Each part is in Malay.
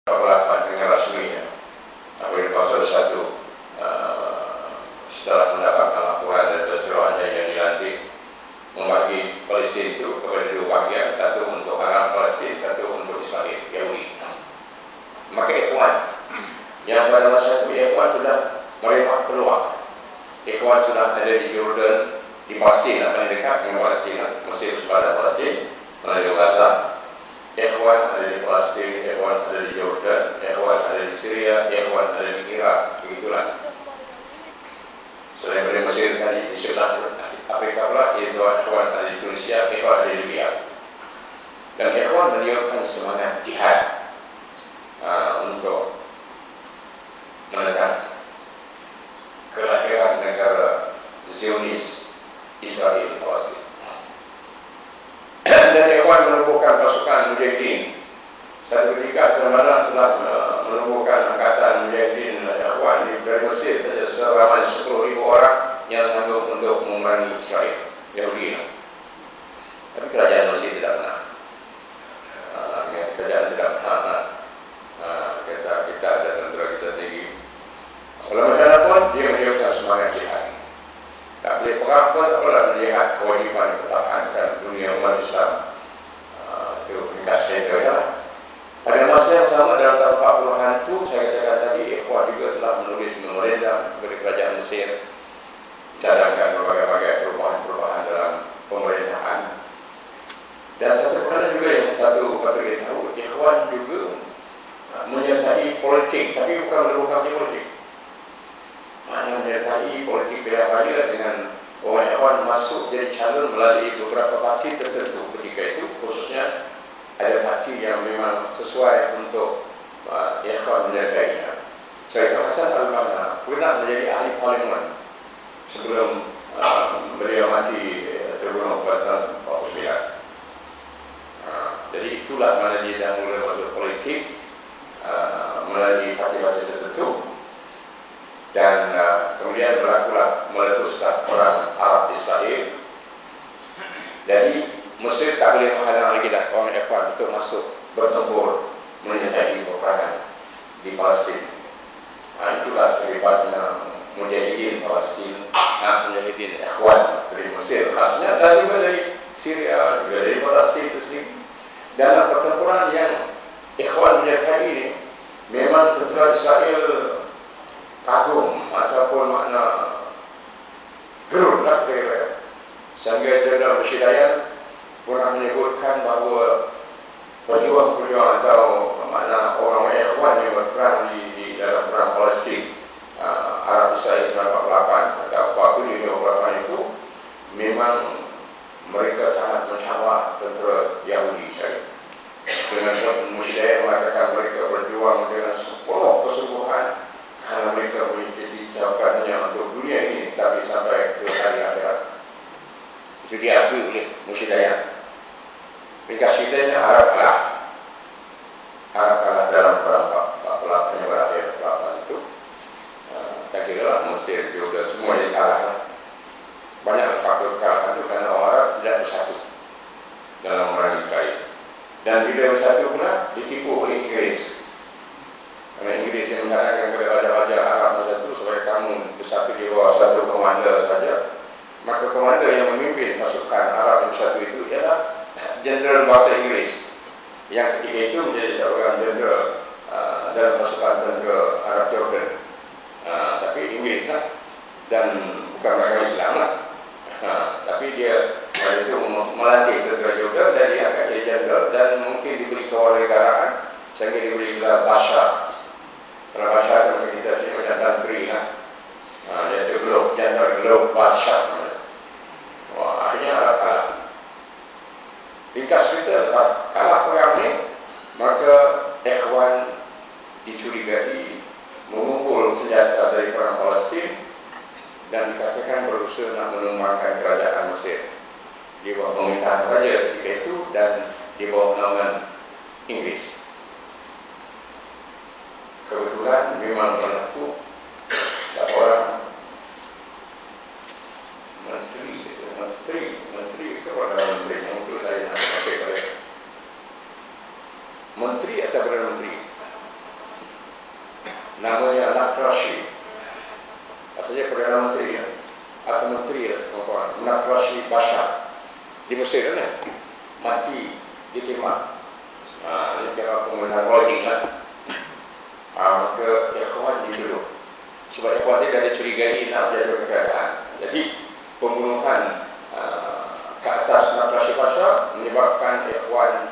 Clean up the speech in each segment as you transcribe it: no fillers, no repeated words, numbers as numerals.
8 dengan rasminya. Apabila pasal 1 setelah mendapatkan laporan dari Rohingya yang dilantik membagi Palestin itu kepada 2 bagian, satu untuk orang Palestin, satu untuk Israel, Yahudi. Maka Ikhwan yang pada masa itu Ikhwan sudah menerima peluang. Ikhwan sudah ada di Jordan, di Palestin, paling dekat dengan Palestin, Mesir sebelah Palestin, melalui Gaza. Ikhwan ada di Palestin, Ikhwan ada di Jordan, Ikhwan ada di Syria, Ikhwan ada di Irak, begitulah. Selain dari Mesir tadi di sebelah Afrika pula, Ikhwan ada di Tunisia, Ikhwan ada di Libya. Dan Ikhwan menunjukkan semangat jihad untuk menekan kelahiran negara Zionis Israel di Palestin. Dan Ikhwan menemukan pasukan Mujahidin. Satu ketika sebenarnya setelah menemukan angkatan Mujahidin Ikhwan dari Mesir saja seramai 10.000 orang yang sanggup untuk memerangi Israel, Yahudi. Tapi kerajaan Mesir tidak pernah. Kerajaan tidak pernah. Kita ada tentera kita sendiri. Kalau masalah pun dia menunjukkan semangat jihad. Tak boleh perang pun tak boleh melihat kewajipan mempertahankan dunia umat Islam. Itu ringkas cerita ya. Pada masa yang sama dalam tahun 40-an itu saya katakan tadi, Ikhwan juga telah menulis memorandum kepada kerajaan Mesir, cadangkan berbagai-bagai perubahan-perubahan dalam pemerintahan. Dan satu perkara juga yang patut kita tahu, Ikhwan juga menyertai politik, tapi bukan menemukan politik. Mana menyertai politik pilihan raya dengan orang Ikhwan masuk jadi calon melalui beberapa parti tertentu ketika itu, khususnya ada parti yang memang sesuai untuk Ikhwan menyertainya. Sebab itu Hasan Al-Banna pernah menjadi ahli parlimen sebelum beliau mati terbunuh pada tahun 49. Jadi itulah mana dia dah mulai masuk politik melalui parti-parti tertentu. Dan kemudian berlakulah meletuskan perang Arab Israel. Jadi Mesir tak boleh menghalang lagi dah orang Ikhwan untuk masuk bertempur menyertai peperangan di Palestin. Itulah terlibatnya Mujahidin Palestin, Mujahidin Ikhwan dari Mesir khasnya, dan juga dari Syria, juga dari Palestin itu sendiri. Dalam pertempuran yang Ikhwan menyertai ini, memang tentera Israel kagum ataupun makna gerun lah kira-kira. Sehingga Jenderal Bashir pernah menyebutkan bahawa pejuang-pejuang atau makna orang Ikhwan yang berperang di dalam perang Palestin Arab Israel 1948 atau 48 itu memang mereka sangat mencabar tentera Yahudi Israel. Dengan Bashir mengatakan mereka berjuang dengan sepenuh kesungguhan karena mereka menjadikannya untuk dunia ini, tapi sampai ke hari akhirat. Itu diakui oleh Musyidayah. Ringkas ceritanya Arab kalah dalam perang 48 yang berakhir 48 itu. Tak kira lah Mesir, Jordan semua jadi kalah. Banyak faktor kekalahan itu karena orang Arab tidak bersatu dalam memerangi Israel. Dan bila bersatu pula ditipu oleh Inggris. Karena Inggris yang mengatakan kepada raja-raja Arab masa itu, supaya kamu bersatu di bawah satu komander saja, maka komander yang memimpin pasukan Arab yang bersatu itu ialah Jenderal bahasa Inggris, yang ketika itu menjadi seorang jenderal dalam pasukan tentera Arab Jordan. Tapi Inggris lah, dan bukan masyarakat Islam lah. Tapi dia pada itu melatih tentera Jordan dan dia akan jadi jenderal, dan mungkin diberi kewarganegaraan sehingga diberi gelar Basha. Kalau Basha itu macam kita sini macam Tan Sri lah. Dia itu jenderal Globe Basha. Wah, akhirnya Arab kalah. Ringkas cerita, kalah perang ini, maka Ikhwan dicurigai mengumpul senjata dari perang Palestin dan dikatakan berusaha nak menumbangkan kerajaan Mesir di bawah pemerintahan raja ketika itu dan di bawah naungan Inggris. Kebetulan memang berlaku seorang menteri itu adalah menteri yang untuk saya nak pakai pada menteri atau Perdana Menteri namanya Nakrashi. Artinya Perdana Menteri ya, atau Menteri lah kawan-kawan. Nakrashi Bashar di Mesir kan, mati ditembak. Ini kira penggunaan loading lah. Maka ikhwan dituduh. Sebab ikhwan dia dah dicurigai nak jatuh keadaan. Jadi pembunuhan ke atas Nakrashi Bashar menyebabkan ikhwan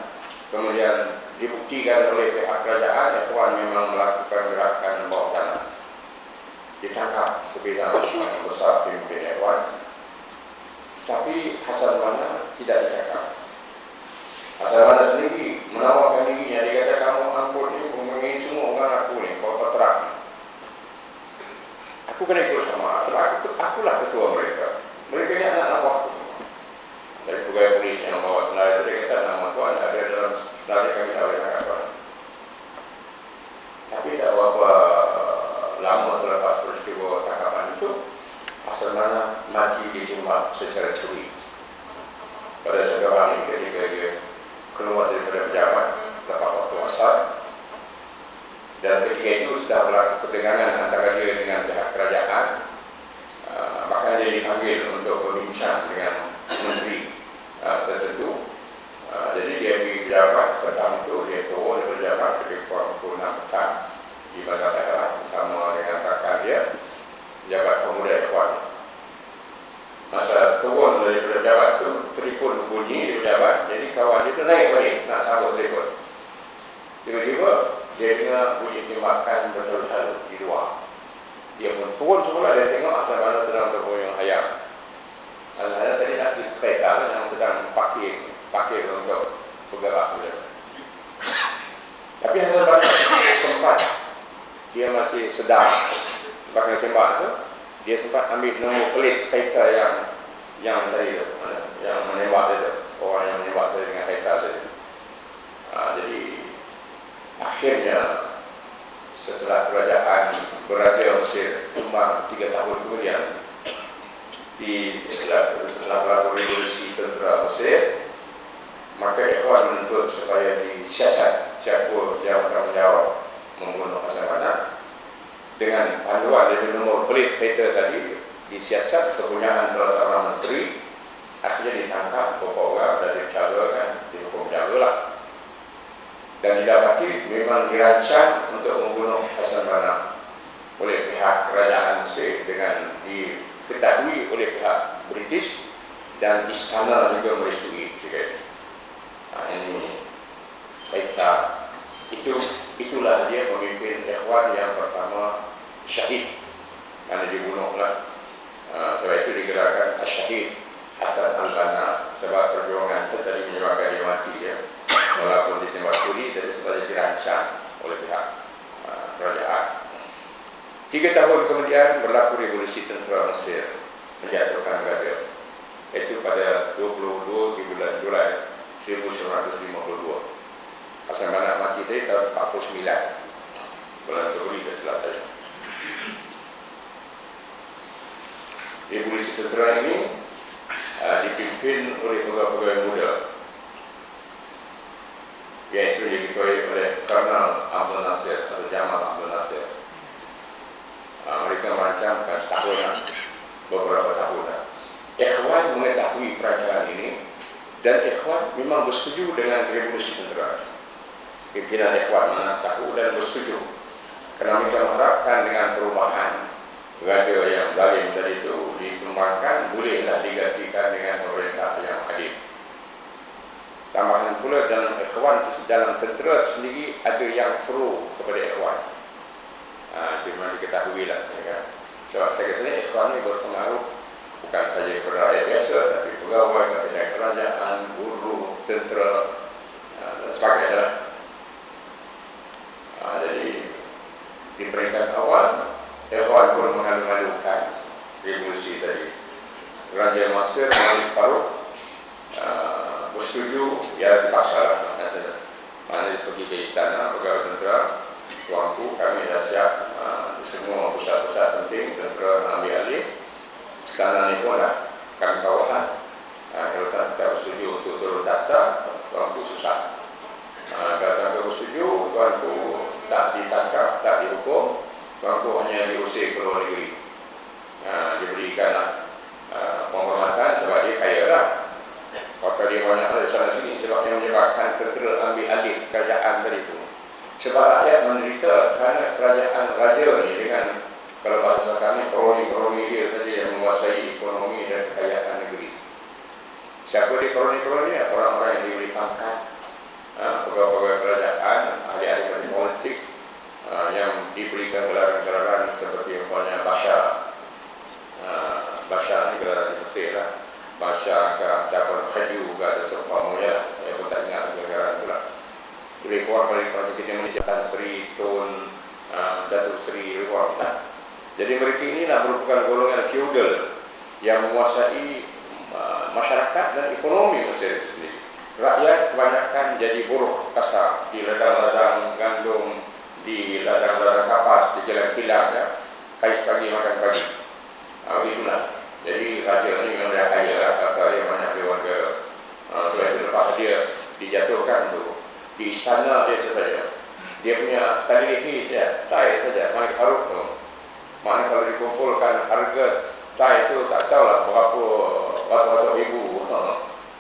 kemudian dibuktikan oleh pihak kerajaan ikhwan memang melakukan gerakan bawah tanah. Ditangkap sebidang besar pimpin ikhwan. Tetapi Hasan Banna tidak ditangkap. Hasan Banna sendiri menawarkan dirinya. Dia kata, kamu angkut ni, memangin semua orang aku ni, kau terang. Aku kena ikut sama. Sebab akulah ketua mereka. Mereka ni anak-anak aku. Dari pegawai polis yang bawa senarai, dia kata, nama tuan ada dalam senarai kami tak boleh tangkap tuan. Tapi tak berapa lama selepas peristiwa tangkapan itu, Hasan Banna mati ditembak secara curi. Pada satu hari ketika dia keluar daripada pejabat lepas waktu asar, dan ketika itu sudah berlaku pertegangan antara dia dengan pihak kerajaan. Bahkan dia dipanggil untuk berbincang dengan menteri tertentu. Jadi dia pergi pejabat petang itu, dia turun dari pejabat ketika pukul 6 petang di bandar daerah bersama dengan rakan dia, pejabat pemuda ikhwan. Masa turun dari pejabat itu, telefon bunyi di pejabat. Jadi kawan dia tu naik balik nak sambut telefon. Tiba-tiba dia dengar bunyi tembakan betul-betul di luar. Dia pun turun semula, dia tengok Hasan Banna sedang terboyong ayam. Ada tadi nak pergi kereta yang sedang parkir untuk bergerak. Tapi Hasan Banna sempat, dia masih sedar bakal tembak tu, dia sempat ambil nombor pelit kereta yang tadi tu, yang menembak dia tu, orang yang menembak dia dengan kereta saja. Jadi akhirnya setelah kerajaan Beraja Mesir tumbang 3 tahun kemudian, setelah berlaku revolusi tentera Mesir, maka ikhwan menuntut supaya disiasat siapa yang bertanggungjawab membunuh Hasan Banna. Dengan panduan dari nombor pelit kereta tadi, disiasat kepunyaan salah seorang menteri. Akhirnya ditangkap beberapa orang dan dicalurkan, dihukum jalur lah. Dan didapati memang dirancang untuk membunuh Hasan Banna oleh pihak kerajaan Mesir dengan diketahui oleh pihak British, dan istana juga merestui juga. Ini cerita itulah dia pemimpin ikhwan yang pertama syahid, kerana dibunuhlah. Sebab itu digelarkan Syahid Hasan Banna, sebab perjuangan tadi menyebabkan dia mati ya. Walaupun ditembak curi, tapi sebenarnya dirancang oleh pihak kerajaan. 3 tahun kemudian berlaku revolusi tentera Mesir menjatuhkan Gaddafi. Itu pada 22 di bulan Julai 1952. Hasan Banna mati tadi tahun 49, bulan Februari dan selatan. Revolusi tentera ini dipimpin oleh pegawai-pegawai muda, iaitu diketuai oleh Colonel Abdul Nasir atau Jamal Abdul Nasir. Mereka merancangkan setahunan, beberapa tahunan. Ikhwan mengetahui perancangan ini, dan ikhwan memang bersetuju dengan revolusi tentera. Pimpinan ikhwan tahu dan bersetuju, kerana mereka mengharapkan dengan perubahan raja yang zalim tadi itu dikembangkan, bolehlah digantikan dengan pemerintah yang adil. Tambahan pula dalam ikhwan, dalam tentera sendiri ada yang pro kepada ikhwan. Dimana diketahui lah ya. Sebab saya kata ikhwan ini berpengaruh bukan saja kepada rakyat biasa, tapi pegawai, kabinet kerajaan, guru, tentera dan sebagainya. Jadi di peringkat awal ikhwan pun mengalu-alukan revolusi tadi. Raja Mesir Malik Farouk bersetuju, ya dipaksa lah. Mana pergi ke istana pegawai tentera, tuanku kami dah siap semua pusat-pusat penting tentera ambil alih. Istana ni pun dah kami kawalan. Kalau tak bersetuju untuk turun tahta, tuanku susah. Kalau tak bersetuju, tuanku tak ditangkap, tak dihukum, tuanku hanya diusir ke luar negeri. Diberikanlah penghormatan sebab dia kaya lah. Waktu dia banyak ada sana sini sebab yang menyebabkan tentera ambil alih kerajaan tadi itu. Sebab rakyat menderita kerana kerajaan raja ni dengan, kalau bahasa kami, kroni-kroni dia saja yang menguasai ekonomi dan kekayaan negeri. Siapa dia kroni-kroni? Orang-orang yang diberi pangkat, pegawai-pegawai kerajaan, ahli-ahli politik, yang diberikan gelaran-gelaran seperti umpamanya Bashar ni gelaran di Mesir lah. Bashar ke Jabal Khaju ke ada seumpamanya lah. Saya pun tak ingat gelaran tu lah. Lebih kurang pada kita Malaysia Tan Sri, Tun, Datuk Sri, lebih kurang lah. Jadi mereka inilah merupakan golongan feudal yang menguasai masyarakat dan ekonomi Mesir itu sendiri. Rakyat kebanyakan jadi buruh kasar di ladang-ladang gandum, di ladang-ladang kapas, di jalan kilang ya. Kais pagi makan pagi. Itulah. Jadi raja ni memang dah kaya lah, kata dia banyak keluarga. Sebab itu lepas dia dijatuhkan tu di istana dia saja. Dia punya tali leher saja, tai saja, main haruk tu. Mana kalau dikumpulkan harga tai itu tak tahulah berapa ratus ribu.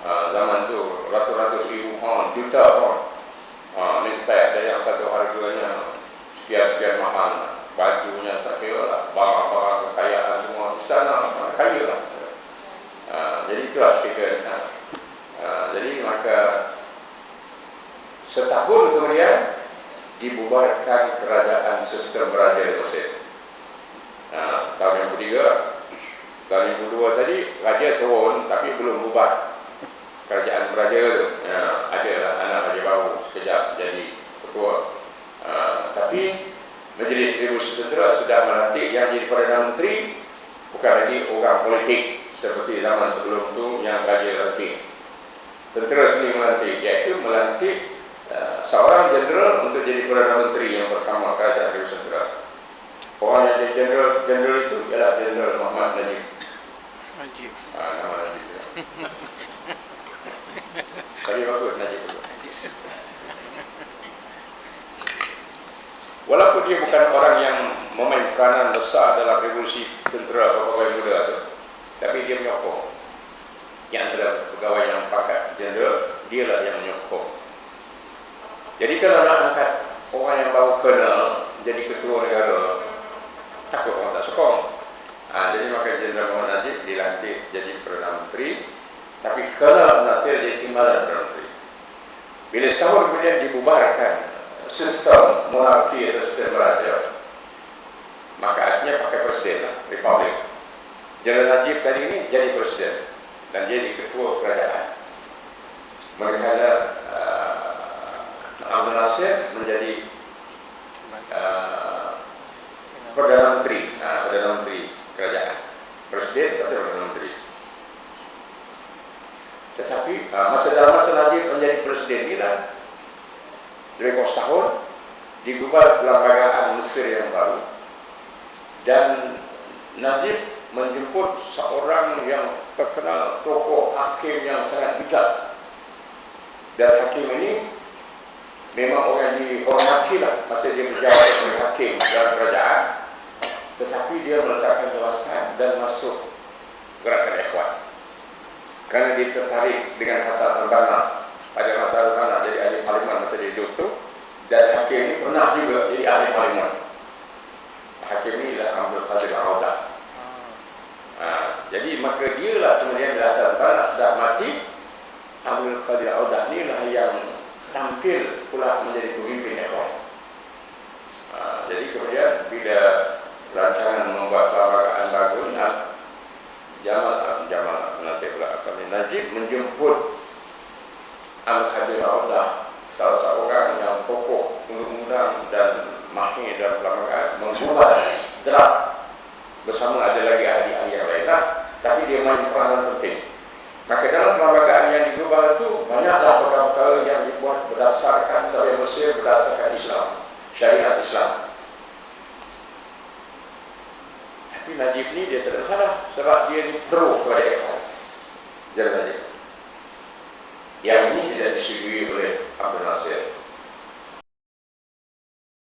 Zaman tu ratus-ratus ribu pound, juta pound. Ni tai ada yang satu harganya sekian-sekian mahal. Bajunya tak kira lah, barang-barang kekayaan semua istana kaya lah. Jadi itulah cerita. Jadi maka setahun kemudian dibubarkan kerajaan sistem raja di Mesir. Tahun yang ketiga, tahun yang kedua tadi raja turun tapi belum bubar kerajaan raja tu. Adalah anak raja baru sekejap jadi ketua. Tapi Majlis Seribu Sutera sudah melantik yang jadi Perdana Menteri bukan lagi orang politik seperti zaman sebelum tu yang raja lantik. Tentera sendiri melantik, iaitu melantik seorang jeneral untuk jadi Perdana Menteri yang pertama kerajaan Seribu Sutera. Orang yang jadi jeneral itu ialah Jeneral Muhammad Najib. Nama Najib. Tapi bagus Najib juga. Walaupun dia bukan orang yang memain peranan besar dalam revolusi tentera pegawai muda itu, tapi dia menyokong. Yang antara pegawai yang pangkat jeneral, dialah yang menyokong. Jadi kalau nak angkat orang yang baru kenal jadi ketua negara, takut orang tak sokong. Jadi maka Jeneral Muhammad Najib dilantik jadi Perdana Menteri, tapi kalau Nasir jadi timbalan Perdana Menteri. Bila setahun kemudian dibubarkan sistem monarki atau sistem raja, maka akhirnya pakai presiden lah, republik. Jeneral Najib tadi ini jadi presiden dan jadi ketua kerajaan. Manakala Abdul Nasir menjadi Perdana Menteri kerajaan, presiden atau Perdana Menteri. Tetapi dalam masa Najib menjadi presiden ini lah, lebih kurang setahun digubal pelembagaan Mesir yang baru, dan Najib menjemput seorang yang terkenal tokoh hakim yang sangat bijak, dan hakim ini memang orang dihormati lah masa dia berjawab sebagai hakim dalam kerajaan, tetapi dia meletakkan jawatan dan masuk gerakan Ikhwan kerana dia tertarik dengan Hasan al-Banna. Pada Hasan al-Banna jadi ahli parlimen masa dia hidup tu, dan hakim ini pernah juga jadi ahli parlimen. Hakim ini adalah Abdul Qadir al-Audah. Jadi maka dialah kemudian Hasan al-Banna sudah mati, Abdul Qadir al-Audah inilah yang tampil pula menjadi pemimpin Ikhwan. Jadi kemudian bila rancangan membuat pelembagaan baru, Najib menjemput Al-Qadir al-Audah, salah seorang yang tokoh undang-undang dan mahir dalam pelembagaan, membuat draft bersama ada lagi ahli-ahli yang lain lah, tapi dia main peranan penting. Maka dalam pelembagaan yang diubah itu banyaklah perkara-perkara yang dibuat berdasarkan syariat Mesir, berdasarkan Islam, syariat Islam. Tapi Najib ni dia tak salah, sebab dia ni pro kepada Ikhwan. Jalan Najib. Yang ini tidak disetujui oleh Abdul Nasir.